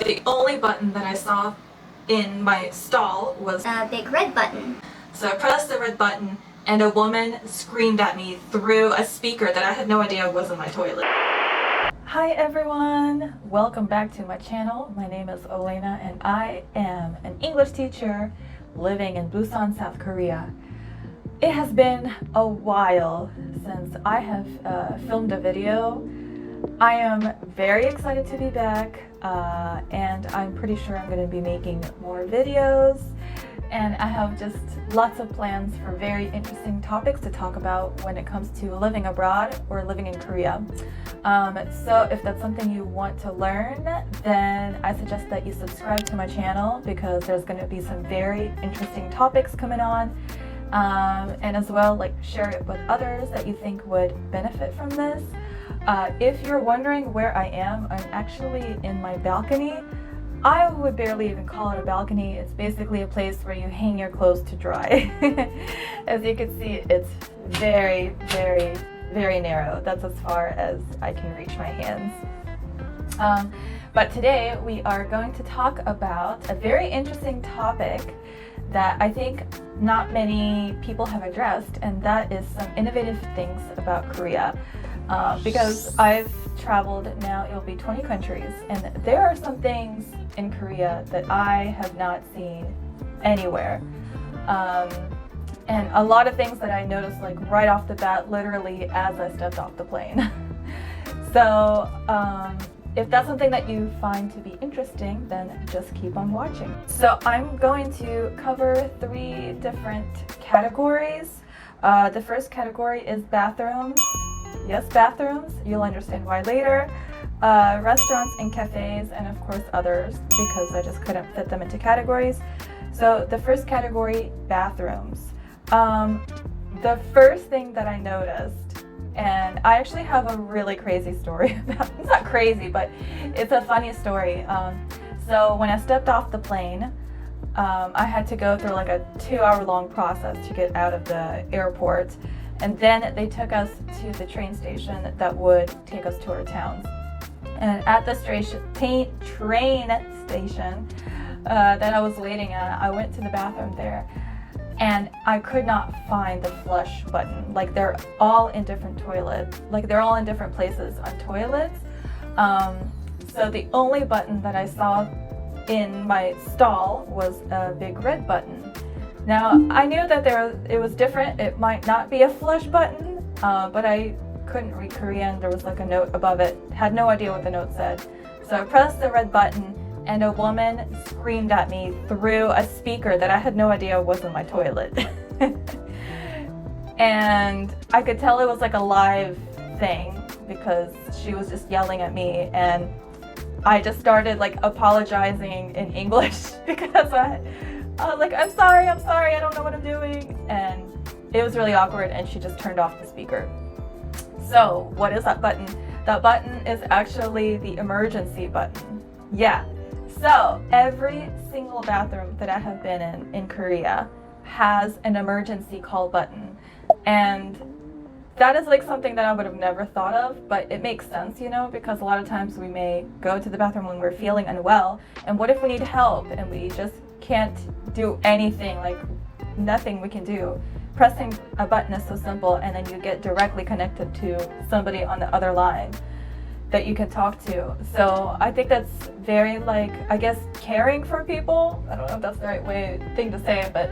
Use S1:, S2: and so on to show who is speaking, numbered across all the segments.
S1: the only button that I saw in my stall was
S2: a big red button.
S1: So I pressed the red button and a woman screamed at me through a speaker that I had no idea was in my toilet. Hi everyone! Welcome back to my channel. My name is Olena and I am an English teacher living in Busan, South Korea. It has been a while since I have filmed a video. I am very excited to be back and I'm pretty sure I'm going to be making more videos, and I have just lots of plans for very interesting topics to talk about when it comes to living abroad or living in Korea. So if that's something you want to learn, then I suggest that you subscribe to my channel because there's going to be some very interesting topics coming on. And as well, like, share it with others that you think would benefit from this. If you're wondering where I am, I'm actually in my balcony. I would barely even call it a balcony. It's basically a place where you hang your clothes to dry. As you can see, it's very, very, very narrow. That's as far as I can reach my hands. But today we are going to talk about a very interesting topic that I think not many people have addressed, and that is some innovative things about Korea. Because I've traveled now, it'll be 20 countries, and there are some things in Korea that I have not seen anywhere. And a lot of things that I noticed like right off the bat, literally as I stepped off the plane. So if that's something that you find to be interesting, then just keep on watching. So I'm going to cover 3 different categories. The first category is bathrooms. Yes, bathrooms. You'll understand why later. Restaurants and cafes, and of course others, because I just couldn't fit them into categories. So the first category, bathrooms. The first thing that I noticed, and I actually have a really crazy story about, it's not crazy, but it's a funny story. So when I stepped off the plane, I had to go through like a 2-hour-long process to get out of the airport. And then they took us to the train station that would take us to our towns. And at the train station that I was waiting at, I went to the bathroom there, and I could not find the flush button. Like, they're all in different toilets. Like, they're all in different places on toilets. So the only button that I saw in my stall was a big red button. Now, I knew that it was different. It might not be a flush button, but I couldn't read Korean. There was like a note above it. Had no idea what the note said. So I pressed the red button, and a woman screamed at me through a speaker that I had no idea was in my toilet. And I could tell it was like a live thing because she was just yelling at me, and I just started like apologizing in English because I was like, I'm sorry, I don't know what I'm doing. And it was really awkward, and she just turned off the speaker. So what is that button? That button is actually the emergency button. Yeah. So every single bathroom that I have been in Korea has an emergency call button. And that is like something that I would have never thought of, but it makes sense, you know, because a lot of times we may go to the bathroom when we're feeling unwell, and what if we need help and we just can't do anything, like nothing we can do. Pressing a button is so simple, and then you get directly connected to somebody on the other line that you can talk to. So I think that's very, like, I guess, caring for people. I don't know if that's the right thing to say, but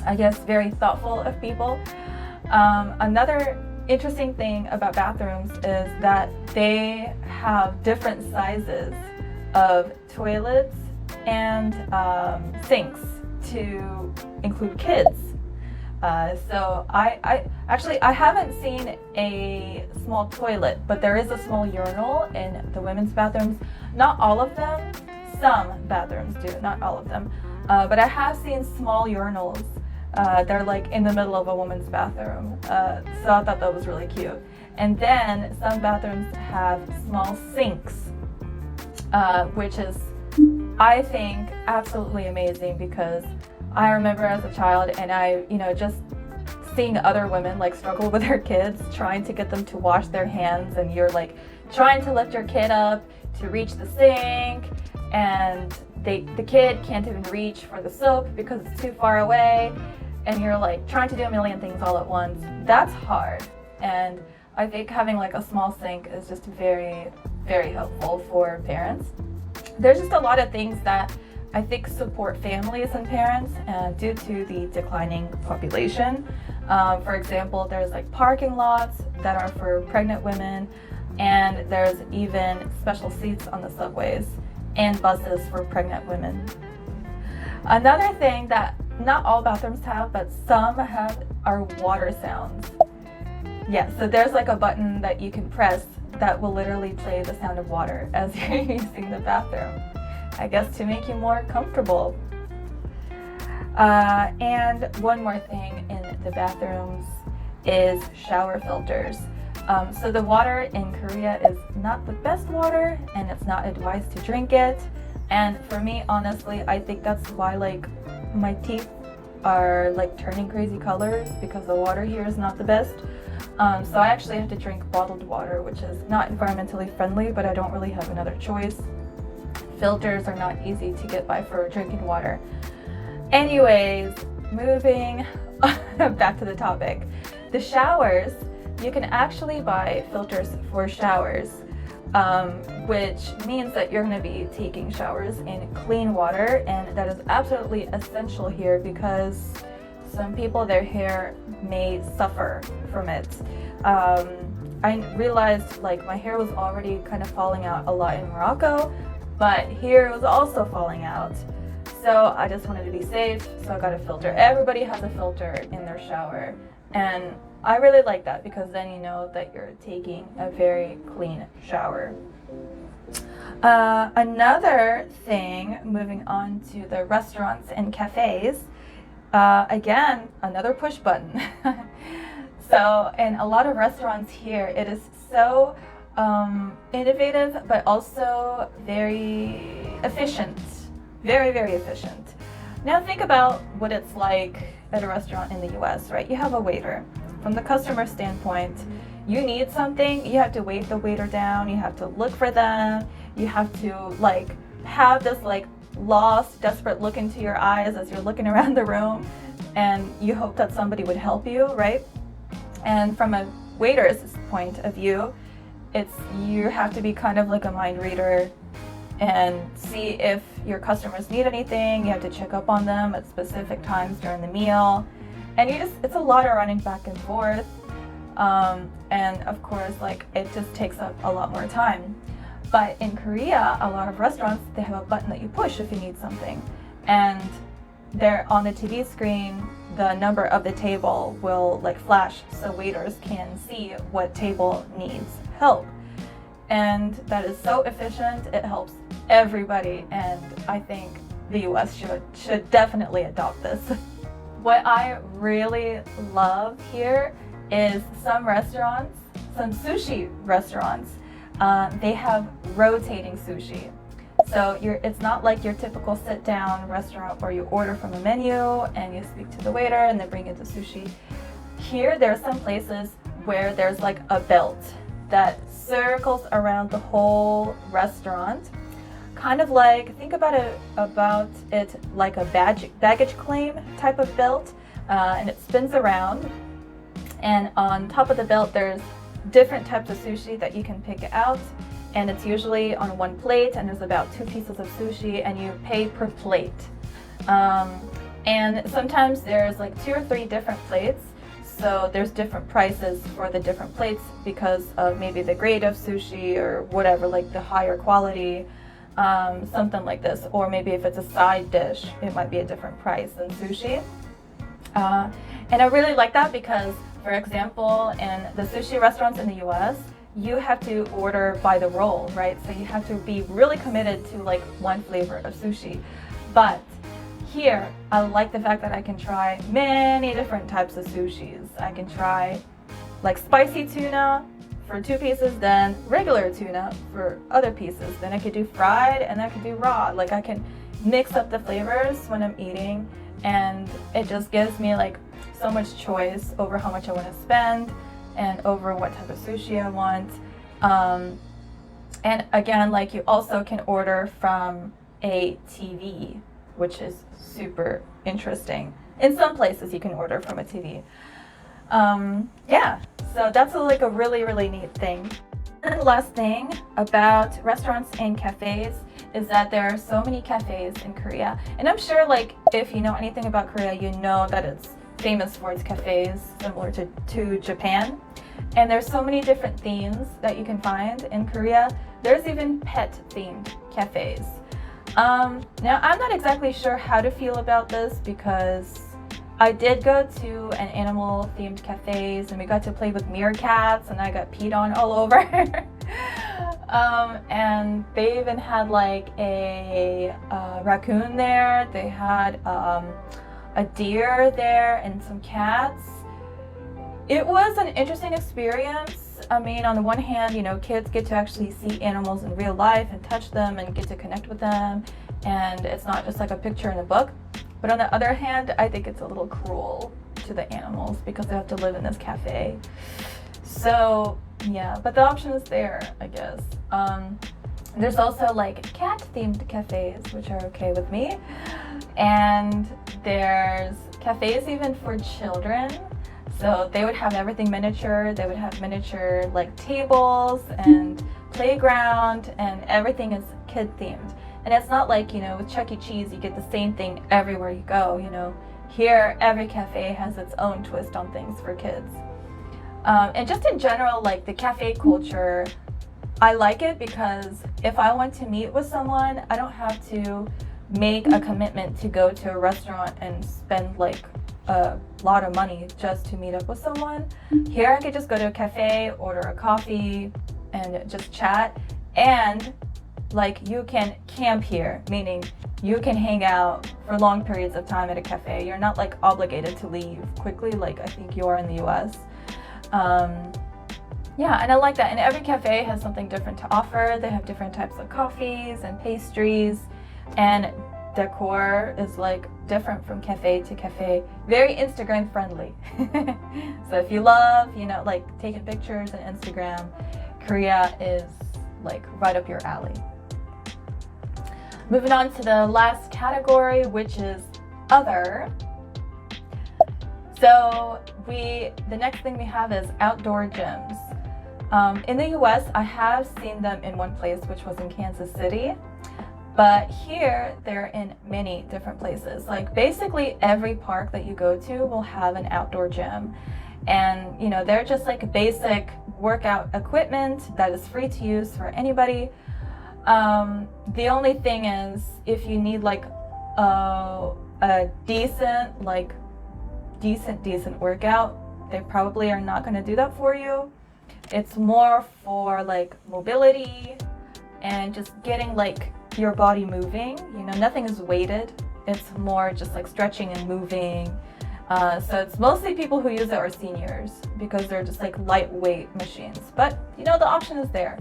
S1: I guess very thoughtful of people. Another interesting thing about bathrooms is that they have different sizes of toilets and sinks to include kids. So I haven't seen a small toilet, but there is a small urinal in the women's bathrooms. Not all of them. Some bathrooms do, not all of them. But I have seen small urinals. They're like in the middle of a woman's bathroom. So I thought that was really cute. And then some bathrooms have small sinks, which is, I think, absolutely amazing, because I remember as a child, and I, just seeing other women like struggle with their kids, trying to get them to wash their hands, and you're like trying to lift your kid up to reach the sink, and the kid can't even reach for the soap because it's too far away, and you're like trying to do a million things all at once. That's hard. And I think having like a small sink is just very, very helpful for parents. There's just a lot of things that I think support families and parents due to the declining population. For example, there's like parking lots that are for pregnant women, and there's even special seats on the subways and buses for pregnant women. Another thing that not all bathrooms have, but some have, are water sounds. Yeah, so there's like a button that you can press that will literally play the sound of water as you're using the bathroom. I guess to make you more comfortable. And one more thing in the bathrooms is shower filters. So the water in Korea is not the best water, and it's not advised to drink it. And for me, honestly, I think that's why like my teeth are like turning crazy colors, because the water here is not the best. So I actually have to drink bottled water, which is not environmentally friendly, but I don't really have another choice. Filters are not easy to get by for drinking water. Anyways, moving back to the topic. The showers, you can actually buy filters for showers, which means that you're going to be taking showers in clean water, and that is absolutely essential here because some people, their hair may suffer from it. I realized like my hair was already kind of falling out a lot in Morocco, but here it was also falling out. So I just wanted to be safe, so I got a filter. Everybody has a filter in their shower, and I really like that because then you know that you're taking a very clean shower. Another thing, moving on to the restaurants and cafes, again, another push button. So in a lot of restaurants here, it is so innovative, but also very efficient. Very, very efficient. Now think about what it's like at a restaurant in the US, right? You have a waiter. From the customer standpoint, you need something, you have to wait the waiter down, you have to look for them, you have to like have this like lost, desperate look into your eyes as you're looking around the room, and you hope that somebody would help you, right? And from a waiter's point of view, you have to be kind of like a mind reader and see if your customers need anything. You have to check up on them at specific times during the meal, and it's a lot of running back and forth, and of course like it just takes up a lot more time. But in Korea, a lot of restaurants, they have a button that you push if you need something, and there on the TV screen the number of the table will like flash so waiters can see what table needs help. And that is so efficient, it helps everybody, and I think the US should definitely adopt this. What I really love here is some restaurants, some sushi restaurants, they have rotating sushi. So it's not like your typical sit-down restaurant where you order from a menu and you speak to the waiter and they bring you the sushi. Here, there are some places where there's like a belt that circles around the whole restaurant, kind of like, think about it like a baggage claim type of belt, and it spins around, and on top of the belt there's different types of sushi that you can pick out, and it's usually on one plate, and there's about 2 pieces of sushi, and you pay per plate. And sometimes there's like 2 or 3 different plates, so there's different prices for the different plates because of maybe the grade of sushi or whatever, like the higher quality, something like this. Or maybe if it's a side dish, it might be a different price than sushi. And I really like that because, for example, in the sushi restaurants in the US, you have to order by the roll, right? So you have to be really committed to like one flavor of sushi. But here, I like the fact that I can try many different types of sushis. I can try like spicy tuna for 2 pieces, then regular tuna for other pieces. Then I could do fried, and then I could do raw. Like I can mix up the flavors when I'm eating, and it just gives me like so much choice over how much I want to spend and over what type of sushi I want. And again, like you also can order from a TV, which is super interesting. In some places you can order from a TV. Yeah, so that's like a really neat thing. And the last thing about restaurants and cafes is that there are so many cafes in Korea. And I'm sure like if you know anything about Korea, you know that it's famous for its cafes, similar to Japan. And there's so many different themes that you can find in Korea. There's even pet themed cafes. Now I'm not exactly sure how to feel about this because I did go to an animal themed cafes and we got to play with meerkats and I got peed on all over. And they even had like a raccoon there. They had a deer there and some cats. It was an interesting experience. I mean, on the one hand, you know, kids get to actually see animals in real life and touch them and get to connect with them. And it's not just like a picture in a book. But on the other hand, I think it's a little cruel to the animals because they have to live in this cafe. So yeah, but the option is there, I guess. There's also like cat-themed cafes, which are okay with me. And there's cafes even for children. So they would have everything miniature. They would have miniature like tables and playground, and everything is kid-themed. And it's not like, you know, with Chuck E. Cheese, you get the same thing everywhere you go, you know. Here, every cafe has its own twist on things for kids. And just in general, like the cafe culture, I like it because if I want to meet with someone, I don't have to make a commitment to go to a restaurant and spend like a lot of money just to meet up with someone. Here, I could just go to a cafe, order a coffee, and just chat. And like you can camp here, meaning you can hang out for long periods of time at a cafe. You're not like obligated to leave quickly like I think you are in the US. Yeah, and I like that. And every cafe has something different to offer. They have different types of coffees and pastries, and decor is like different from cafe to cafe. Very Instagram friendly. So if you love, you know, like taking pictures and Instagram, Korea is like right up your alley. Moving on to the last category, which is other. So the next thing we have is outdoor gyms. In the US, I have seen them in one place, which was in Kansas City. But here, they're in many different places. Like basically every park that you go to will have an outdoor gym. And you know, they're just like basic workout equipment that is free to use for anybody. The only thing is if you need like a decent workout, they probably are not going to do that for you. It's more for like mobility and just getting like your body moving. You know, nothing is weighted. It's more just like stretching and moving. So it's mostly people who use it are seniors because they're just like lightweight machines. But you know, the option is there.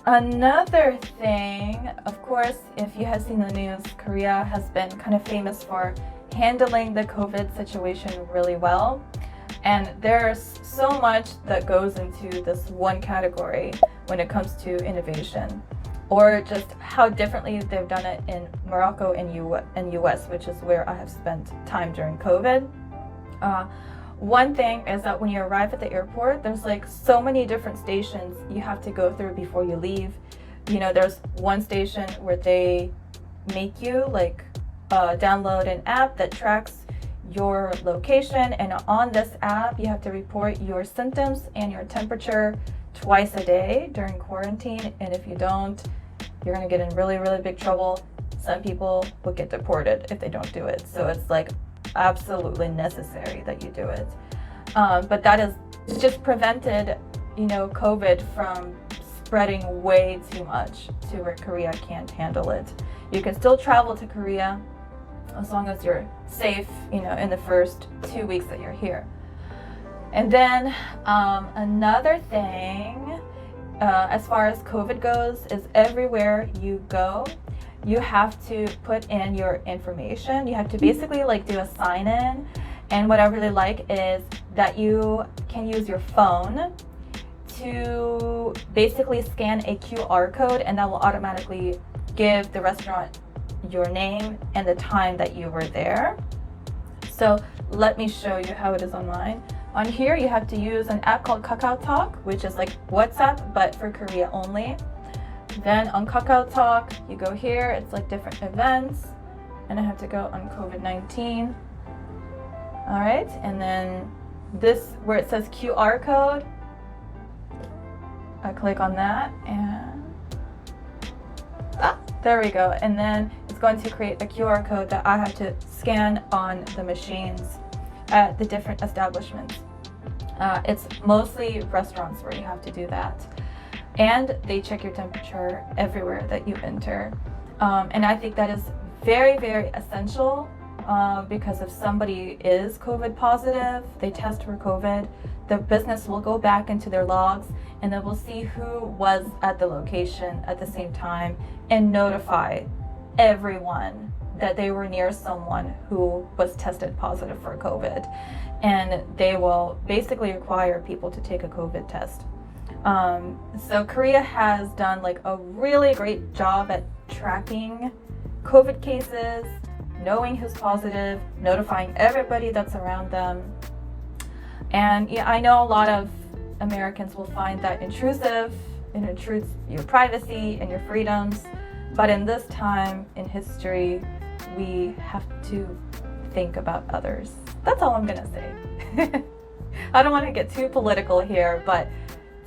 S1: Another thing, of course, if you have seen the news, Korea has been kind of famous for handling the COVID situation really well. And there's so much that goes into this one category when it comes to innovation, or just how differently they've done it in Morocco and US, which is where I have spent time during COVID. One thing is that when you arrive at the airport, there's like so many different stations you have to go through before you leave. You know, there's one station where they make you like download an app that tracks your location, and on this app you have to report your symptoms and your temperature twice a day during quarantine, and if you don't, you're gonna get in really big trouble. Some people will get deported if they don't do it, so it's like absolutely necessary that you do it. But that is just prevented, you know, COVID from spreading way too much to where Korea can't handle it. You can still travel to Korea as long as you're safe, you know, in the first 2 weeks that you're here. And then another thing, as far as COVID goes, is everywhere you go, you have to put in your information. You have to basically like do a sign in. And what I really like is that you can use your phone to basically scan a QR code, and that will automatically give the restaurant your name and the time that you were there. So let me show you how it is on mine. On here, you have to use an app called KakaoTalk, which is like WhatsApp, but for Korea only. Then on KakaoTalk, you go here, it's like different events, and I have to go on COVID-19. All right, and then this, where it says QR code, I click on that, and there we go. And then it's going to create a QR code that I have to scan on the machines at the different establishments. It's mostly restaurants where you have to do that. And they check your temperature everywhere that you enter. And I think that is very, very essential because if somebody is COVID positive, they test for COVID, the business will go back into their logs and then we'll see who was at the location at the same time and notify everyone that they were near someone who was tested positive for COVID. And they will basically require people to take a COVID test. So Korea has done like a really great job at tracking COVID cases, knowing who's positive, notifying everybody that's around them. And yeah, I know a lot of Americans will find that intrusive. It intrudes your privacy and your freedoms. But in this time in history, we have to think about others. That's all I'm gonna say. I don't want to get too political here, but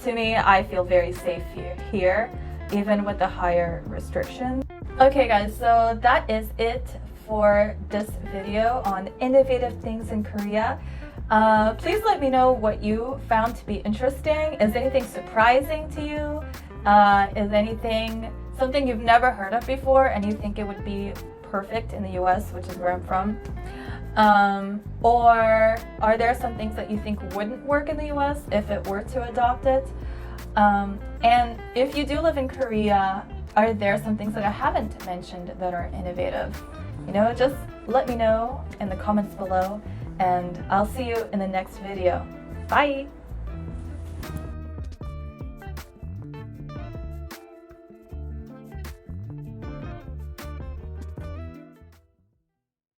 S1: to me, I feel very safe here, even with the higher restrictions. Okay guys, so that is it for this video on innovative things in Korea. Please let me know what you found to be interesting. Is anything surprising to you? Is anything something you've never heard of before and you think it would be perfect in the US, which is where I'm from? Or are there some things that you think wouldn't work in the US if it were to adopt it? And if you do live in Korea, are there some things that I haven't mentioned that are innovative? You know, just let me know in the comments below, and I'll see you in the next video. Bye!